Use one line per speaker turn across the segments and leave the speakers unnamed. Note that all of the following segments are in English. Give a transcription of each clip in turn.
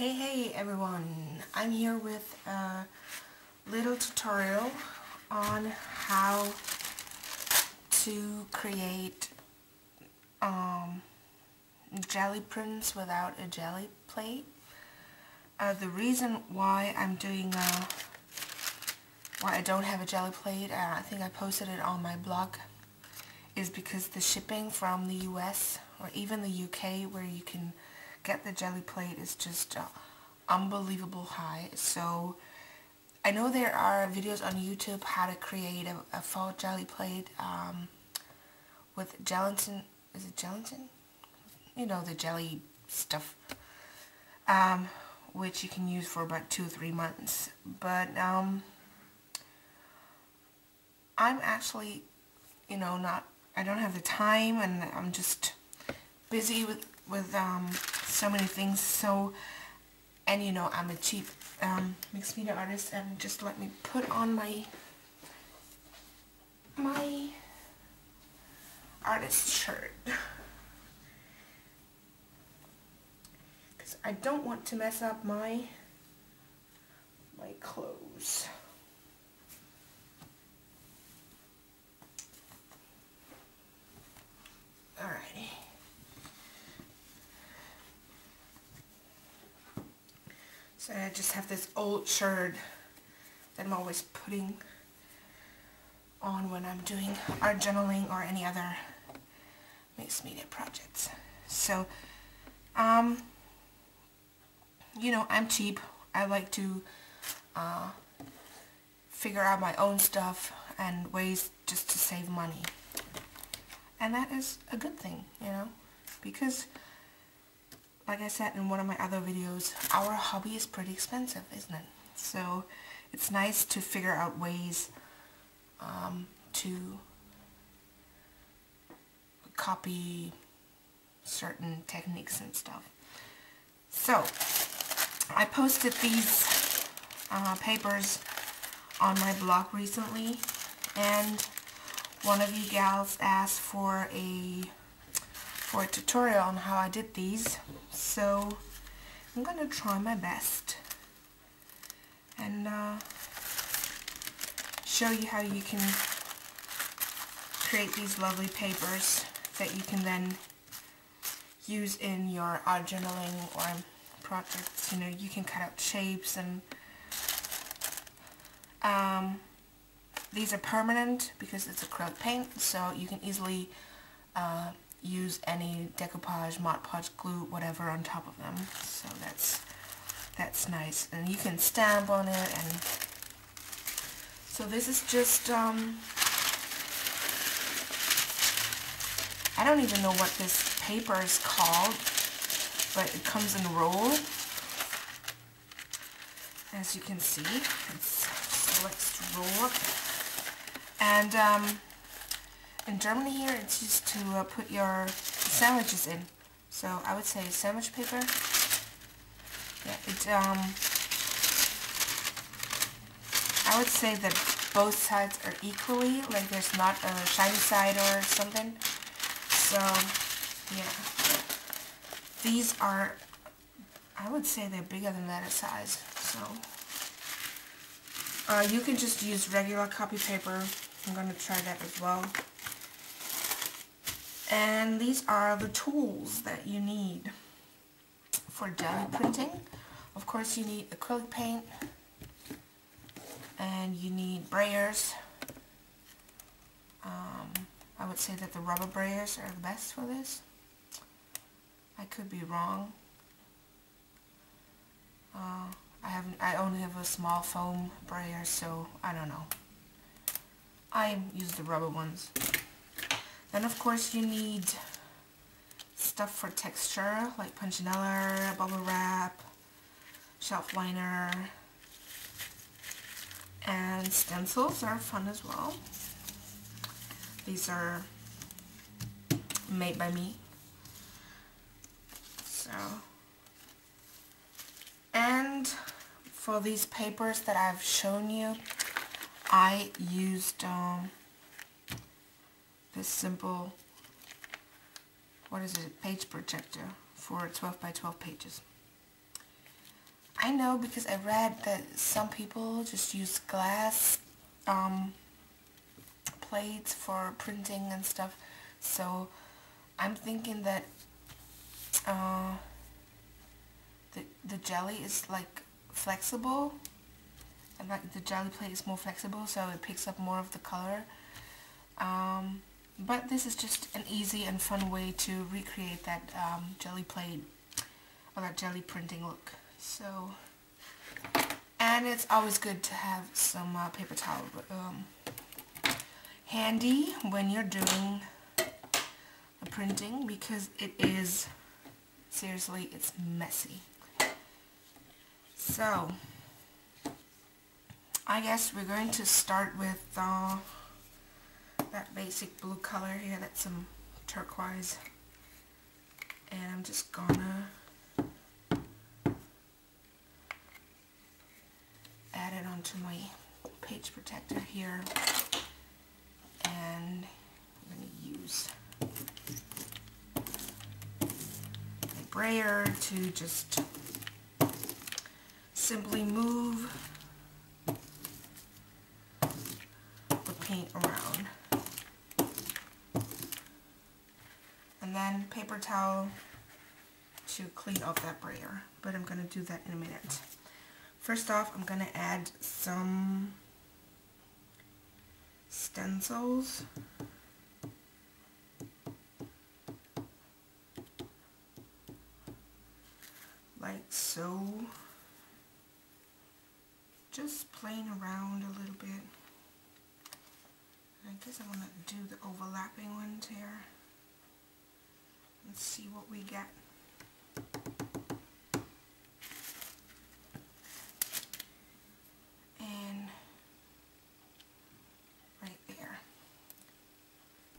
Hey everyone, I'm here with a little tutorial on how to create jelly prints without a jelly plate. The reason why I'm doing why I don't have a jelly plate, I think I posted it on my blog, is because the shipping from the US or even the UK where you can get the jelly plate is just unbelievable high. So I know there are videos on YouTube how to create a faux jelly plate with gelatin. Is it gelatin? You know, the jelly stuff, which you can use for about 2-3 months. But I'm actually, I don't have the time, and I'm just busy with so many things. So, and I'm a cheap mixed media artist, and just let me put on my artist shirt, because I don't want to mess up my clothes. Alrighty. So I just have this old shirt that I'm always putting on when I'm doing art journaling or any other mixed media projects. So, I'm cheap. I like to figure out my own stuff and ways just to save money. And that is a good thing, because like I said in one of my other videos, our hobby is pretty expensive, isn't it? So it's nice to figure out ways to copy certain techniques and stuff. So I posted these papers on my blog recently, and one of you gals asked for a tutorial on how I did these, so I'm gonna try my best and show you how you can create these lovely papers that you can then use in your art journaling or projects. You can cut out shapes, and these are permanent because it's acrylic paint, so you can easily use any decoupage, Mod Podge glue, whatever on top of them. So that's nice, and you can stamp on it. And so this is just I don't even know what this paper is called, but it comes in a roll, as you can see. So let's roll up. And in Germany here, it's used to put your sandwiches in. So I would say sandwich paper. Yeah, I would say that both sides are equally, like there's not a shiny side or something. So yeah, these are, I would say they're bigger than that size. So you can just use regular copy paper. I'm going to try that as well. And these are the tools that you need for jelly printing. Of course, you need acrylic paint, and you need brayers. I would say that the rubber brayers are the best for this. I could be wrong. I only have a small foam brayer, so I don't know. I use the rubber ones. Then of course you need stuff for texture, like punchinella, bubble wrap, shelf liner, and stencils are fun as well. These are made by me. So, and for these papers that I've shown you, I used this simple, page projector for 12 by 12 pages. I know because I read that some people just use glass plates for printing and stuff, so I'm thinking that the jelly is like flexible, and like the jelly plate is more flexible, so it picks up more of the color. But this is just an easy and fun way to recreate that jelly plate or that jelly printing look. So, and it's always good to have some paper towel handy when you're doing the printing, because it is, seriously, it's messy. So, I guess we're going to start with that basic blue color here. That's some turquoise, and I'm just gonna add it onto my page protector here, and I'm going to use my brayer to just simply move the paint around, and then paper towel to clean off that brayer, but I'm going to do that in a minute. First off, I'm going to add some stencils. Like so. Just playing around a little bit. I guess I'm going to do the overlapping ones here. Let's see what we get.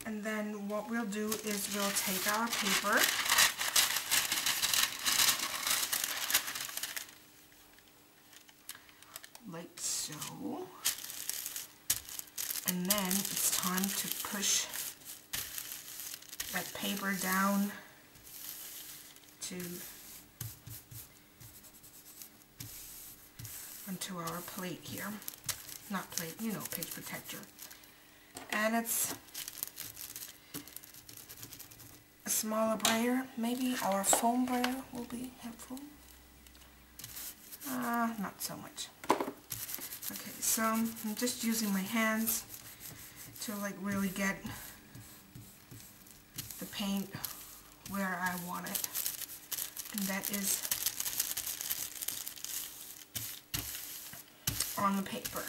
And then what we'll do is we'll take our paper like so, and then it's time to push that paper down onto our plate here. Not plate, you know, page protector. And it's a smaller brayer. Maybe our foam brayer will be helpful. Not so much. Okay, so I'm just using my hands to like really get the paint where I want it, and that is on the paper.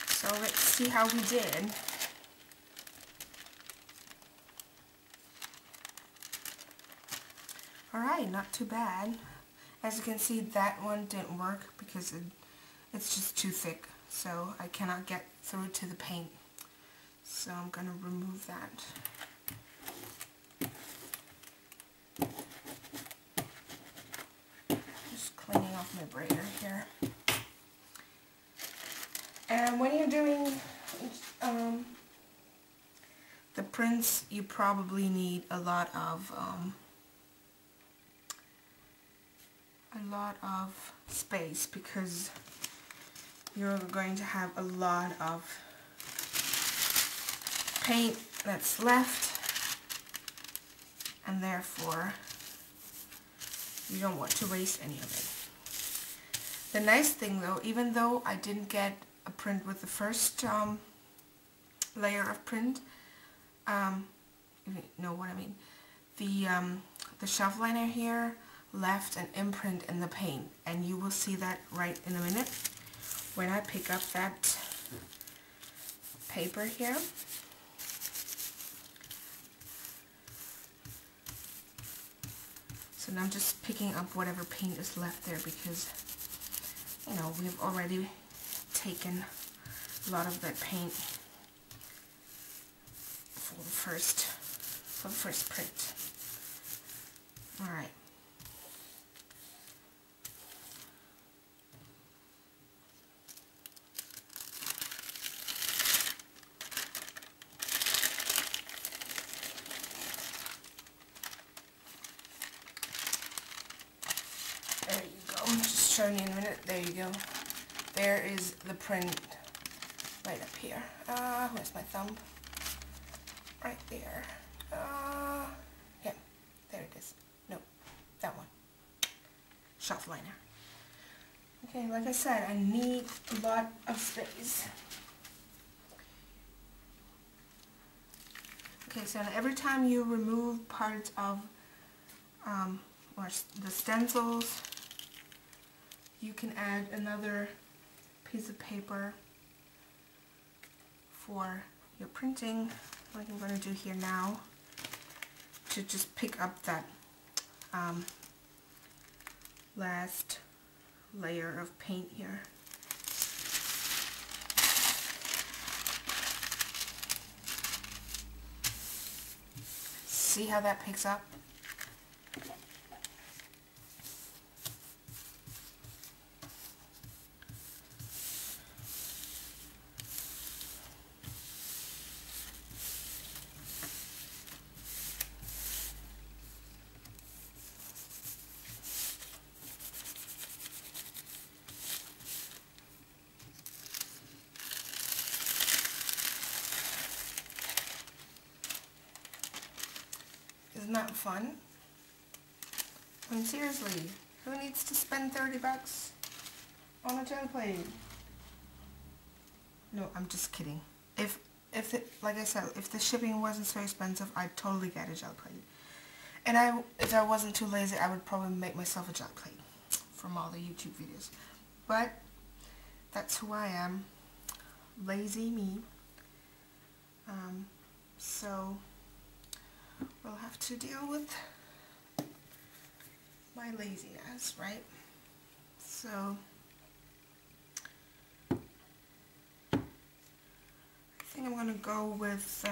So let's see how we did. Alright, not too bad. As you can see, that one didn't work because it's just too thick, so I cannot get through to the paint. So I'm going to remove that. Just cleaning off my brayer here. And when you're doing the prints, you probably need a lot of space, because you're going to have a lot of paint that's left, and therefore you don't want to waste any of it. The nice thing though, even though I didn't get a print with the first layer of print, if you know what I mean, the shelf liner here left an imprint in the paint, and you will see that right in a minute when I pick up that paper here. So now I'm just picking up whatever paint is left there, because you know we've already taken a lot of that paint for the first print. All right. showing you in a minute. There you go. There is the print right up here. Where's my thumb? Right there. Yeah, there it is. No, that one. Shelf liner. Okay, like I said, I need a lot of space. Okay, so every time you remove parts of or the stencils, you can add another piece of paper for your printing, like I'm going to do here now, to just pick up that last layer of paint here. See how that picks up? Isn't that fun? I mean, seriously, who needs to spend 30 bucks on a gel plate? No, I'm just kidding. Like I said, if the shipping wasn't so expensive, I'd totally get a gel plate. And if I wasn't too lazy, I would probably make myself a gel plate from all the YouTube videos. But that's who I am. Lazy me. So we'll have to deal with my laziness, right? So I think I'm gonna go with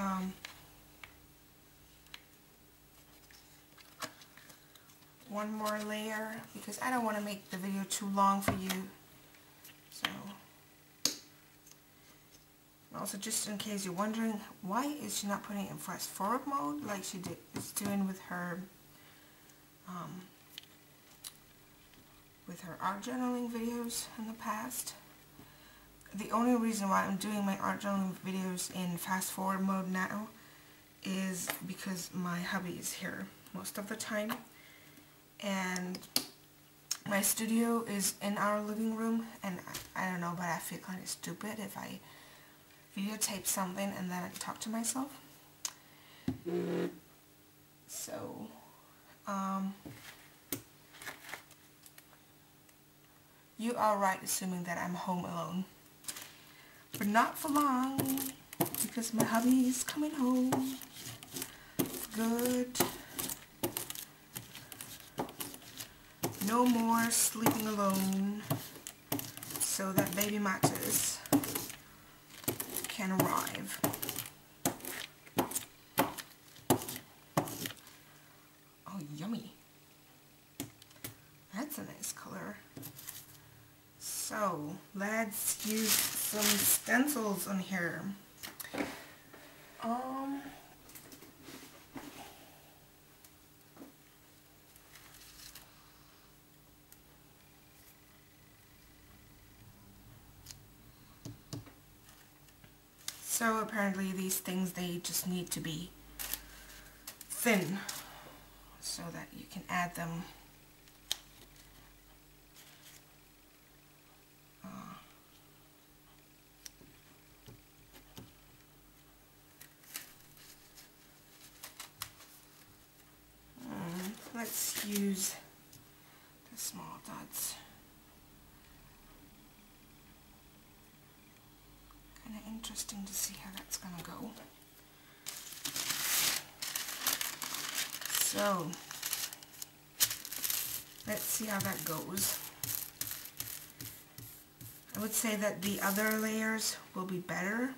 one more layer because I don't want to make the video too long for you. So also, just in case you're wondering, why is she not putting it in fast forward mode like she is doing with her art journaling videos in the past? The only reason why I'm doing my art journaling videos in fast forward mode now is because my hubby is here most of the time, and my studio is in our living room, and I don't know, but I feel kind of stupid if I videotape something and then I talk to myself. So you are right assuming that I'm home alone, but not for long because my hubby is coming home for good. No more sleeping alone, so that baby mattress can arrive. Oh, yummy. That's a nice color. So let's use some stencils on here. So apparently these things, they just need to be thin so that you can add them let's use the small dots. Kind of interesting to see how that's gonna go. So let's see how that goes. I would say that the other layers will be better,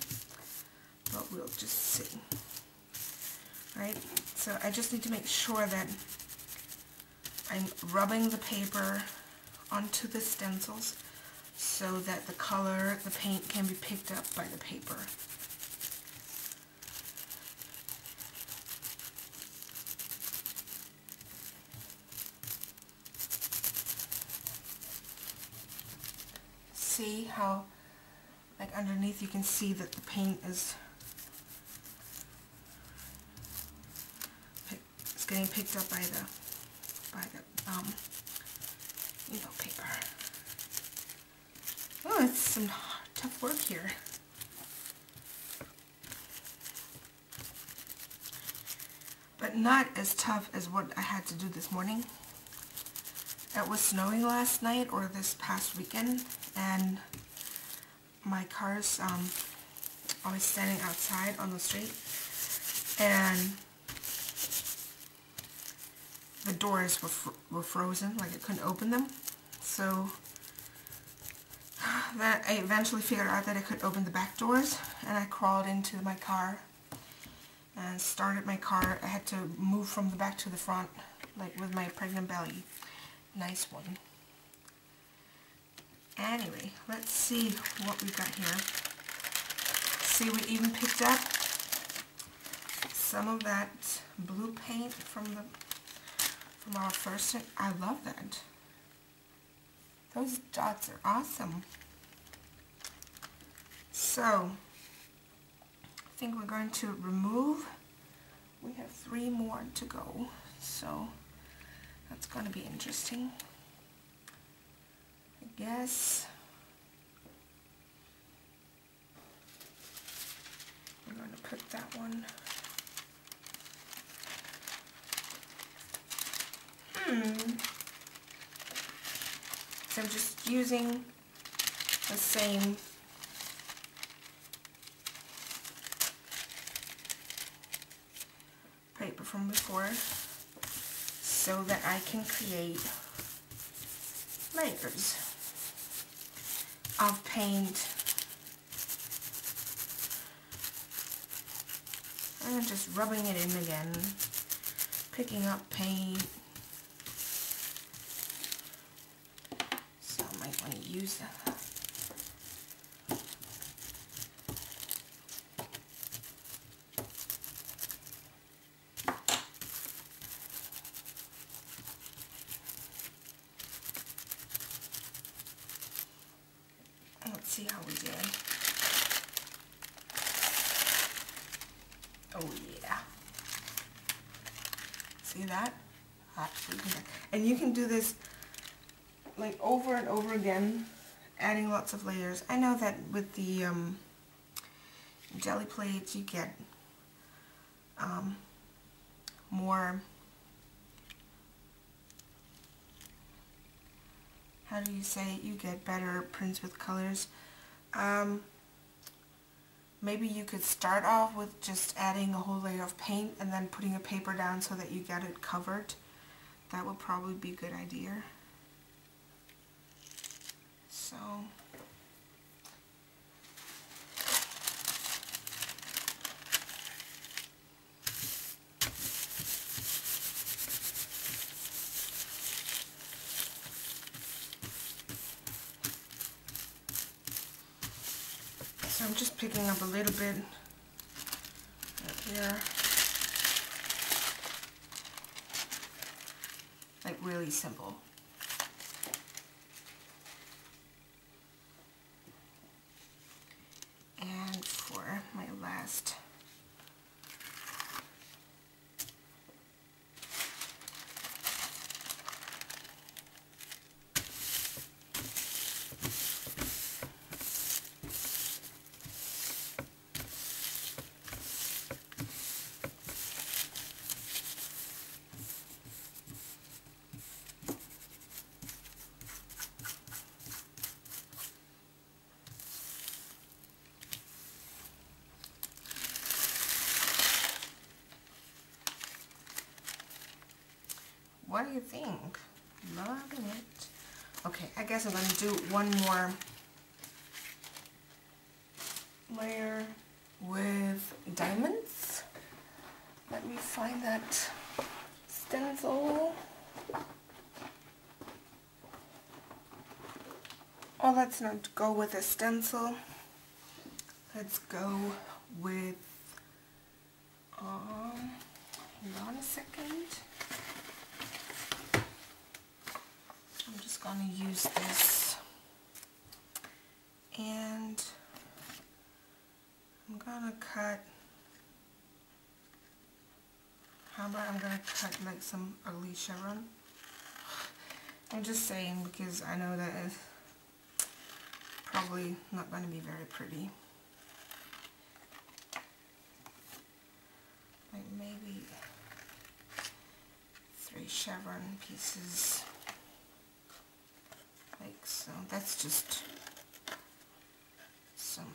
but we'll just see. Right? So I just need to make sure that I'm rubbing the paper onto the stencils so that the color, the paint, can be picked up by the paper. see how, like underneath you can see that the paint is getting picked up by the paper. Oh, it's some tough work here. But not as tough as what I had to do this morning. It was snowing last night or this past weekend, and my car's I was standing outside on the street, and the doors were frozen, like I couldn't open them. So that I eventually figured out that I could open the back doors, and I crawled into my car and started my car. I had to move from the back to the front, like with my pregnant belly. Nice one. Anyway, let's see what we've got here. See, we even picked up some of that blue paint from our first. I love that. Those dots are awesome. So, I think we're going to remove. We have 3 more to go, so that's going to be interesting. I guess I'm going to put that one. So I'm just using the same paper from before so that I can create layers of paint. And just rubbing it in again, picking up paint. So I might want to use that. Let's see how we did. Oh yeah. See that? And you can do this like over and over again, adding lots of layers. I know that with the jelly plates you get more, how do you say it? You get better prints with colors. Maybe you could start off with just adding a whole layer of paint and then putting a paper down so that you get it covered. That would probably be a good idea. So I'm just picking up a little bit right here, like really simple. And for my last what do you think? Loving it. Okay, I guess I'm going to do one more layer with diamonds. Let me find that stencil. Oh, let's not go with a stencil. Let's go with, hang on a second. I'm just going to use this And I'm gonna cut, how about I'm gonna cut like some ugly chevron. I'm just saying because I know that it's probably not going to be very pretty. Like maybe 3 chevron pieces. Like so. That's just some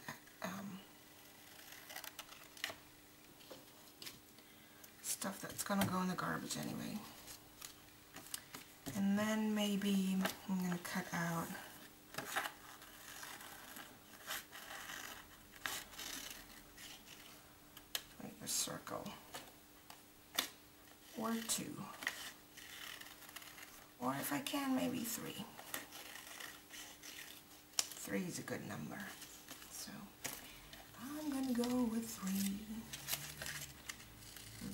stuff that's going to go in the garbage anyway. And then maybe I'm going to cut out like a circle or 2, or if I can, maybe 3. 3 is a good number, so I'm going to go with 3.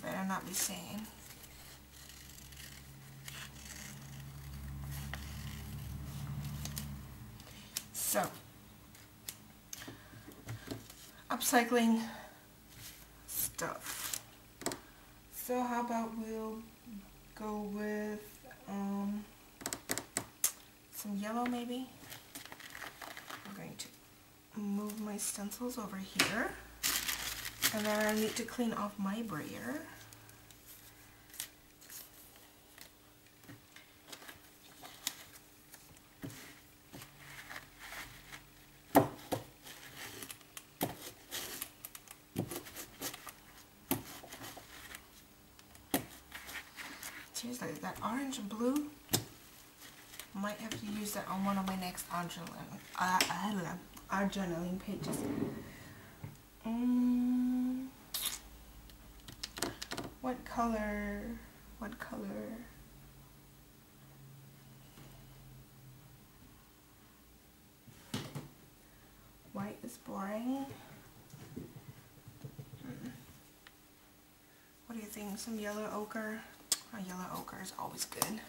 Better not be saying. So, upcycling stuff. So how about we'll go with some yellow maybe. I'm going to move my stencils over here, and then I need to clean off my brayer. Seriously, that orange and blue, might have to use that on one of my next art journaling pages. What color? What color? White is boring. What do you think? Some yellow ochre? Oh, yellow ochre is always good.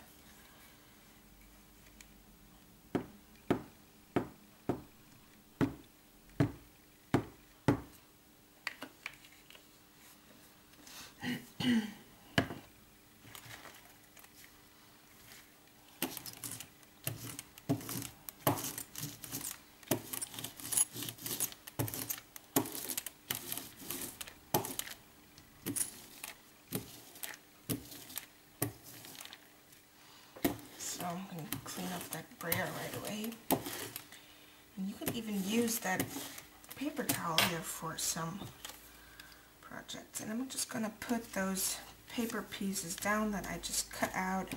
So I'm going to clean up that brayer right away. And you could even use that paper towel here for some projects. And I'm just going to put those paper pieces down that I just cut out.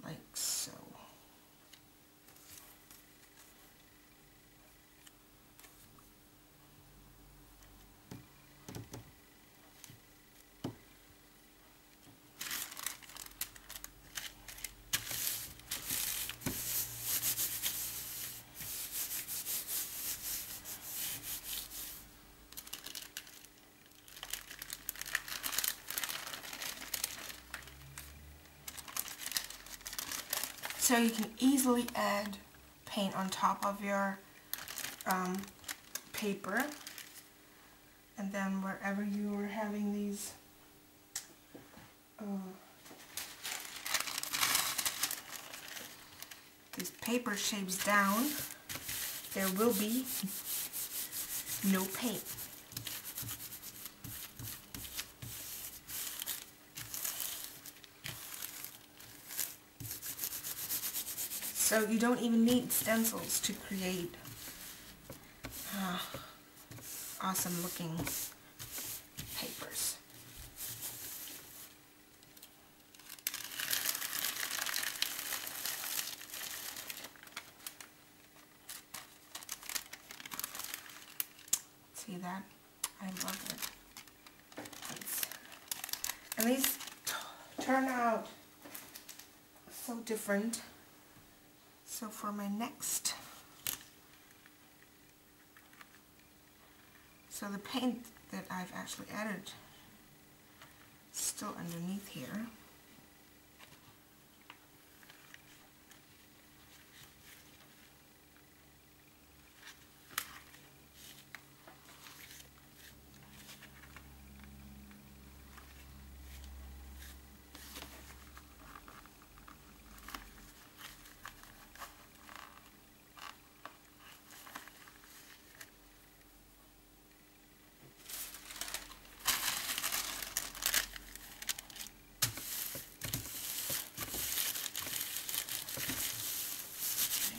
Like so. So you can easily add paint on top of your paper, and then wherever you are having these paper shapes down, there will be no paint. So you don't even need stencils to create awesome looking papers. See that? I love it. And these turn out so different. So for my next, So the paint that I've actually added is still underneath here.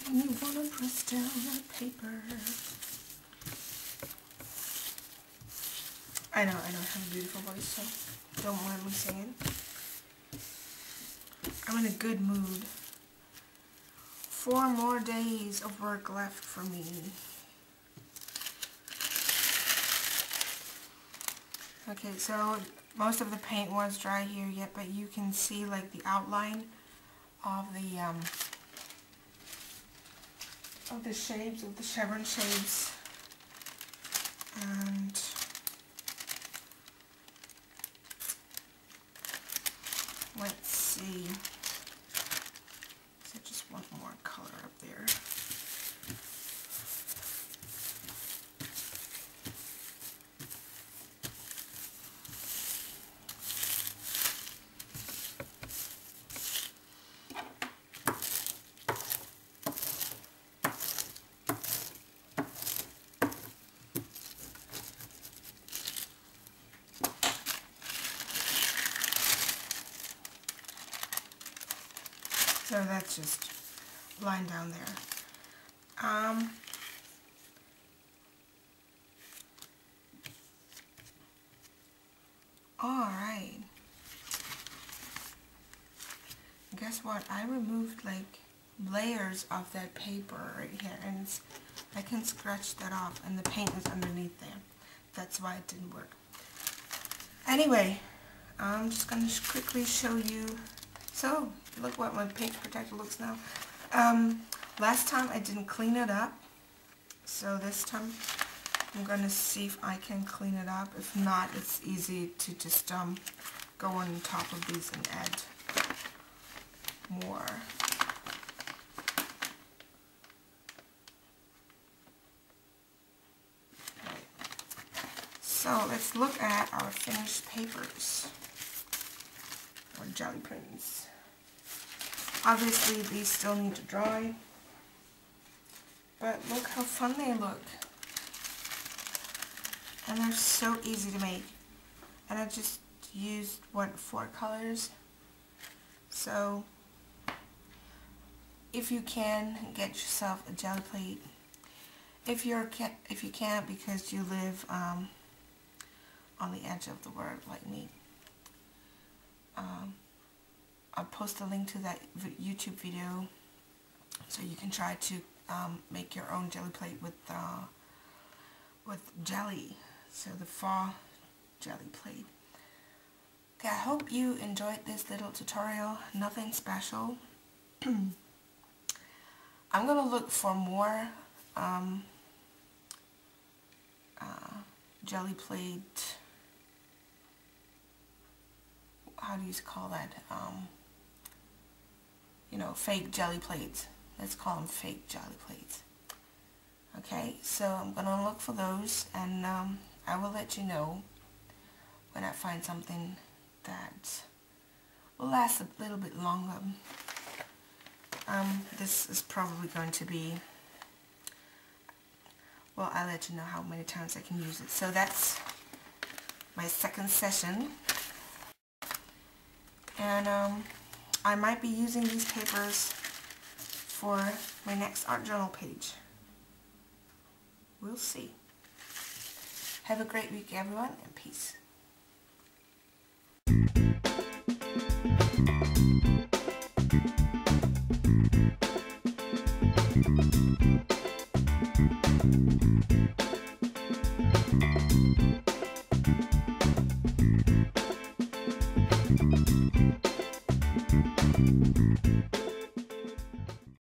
And you want to press down that paper. I know I don't have a beautiful voice, so don't mind me singing. I'm in a good mood. 4 more days of work left for me. Okay, so most of the paint was dry here yet, but you can see like the outline of the shapes, of the chevron shapes. And let's see. So just one more color up there. So that's just line down there. Alright. Guess what? I removed like layers of that paper right here, and I can scratch that off, and the paint is underneath there. That's why it didn't work. Anyway, I'm just going to quickly show you. So, look what my page protector looks now. Last time I didn't clean it up, so this time I'm going to see if I can clean it up. If not, it's easy to just go on top of these and add more. Right. So let's look at our finished papers, or jelly prints. Obviously these still need to dry, but look how fun they look. And they're so easy to make. And I just used, what, 4 colors? So if you can, get yourself a jelly plate. If you can't because you live on the edge of the world like me, I'll post a link to that YouTube video so you can try to make your own jelly plate with jelly. So the fall jelly plate. Okay, I hope you enjoyed this little tutorial. Nothing special. I'm gonna look for more jelly plate. How do you call that? You know, fake jelly plates. Let's call them fake jelly plates. Okay, so I'm gonna look for those, and I will let you know when I find something that will last a little bit longer. This is probably going to be, well, I'll let you know how many times I can use it. So that's my second session, and I might be using these papers for my next art journal page. We'll see. Have a great week, everyone, and peace.